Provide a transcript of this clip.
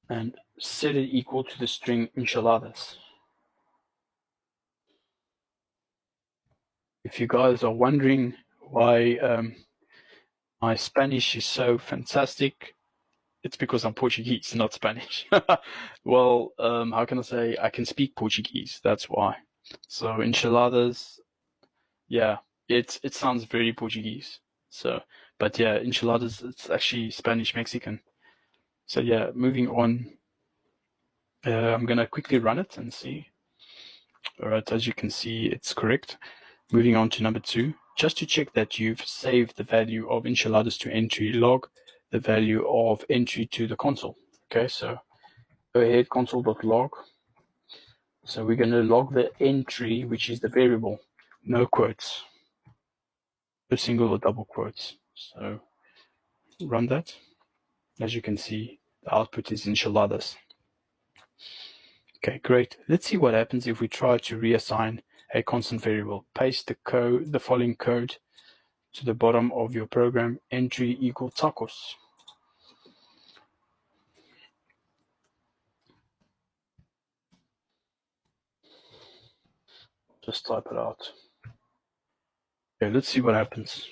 and set it equal to the string enchiladas. If you guys are wondering why my Spanish is so fantastic, it's because I'm Portuguese, not Spanish. Well, how can I say? I can speak Portuguese, that's why. So enchiladas, yeah, it sounds very Portuguese. So, but yeah, enchiladas, it's actually Spanish Mexican. So yeah, moving on. I'm gonna quickly run it and see. All right, as you can see, it's correct. Moving on to number 2, just to check that you've saved the value of enchiladas to entry, log the value of entry to the console. Okay, so go ahead, console.log. So we're going to log the entry, which is the variable, no quotes, no single or double quotes. So run that. As you can see, the output is enchiladas. Okay, great. Let's see what happens if we try to reassign a constant variable. Paste the following code to the bottom of your program, entry equal tacos. Just type it out. Okay, let's see what happens.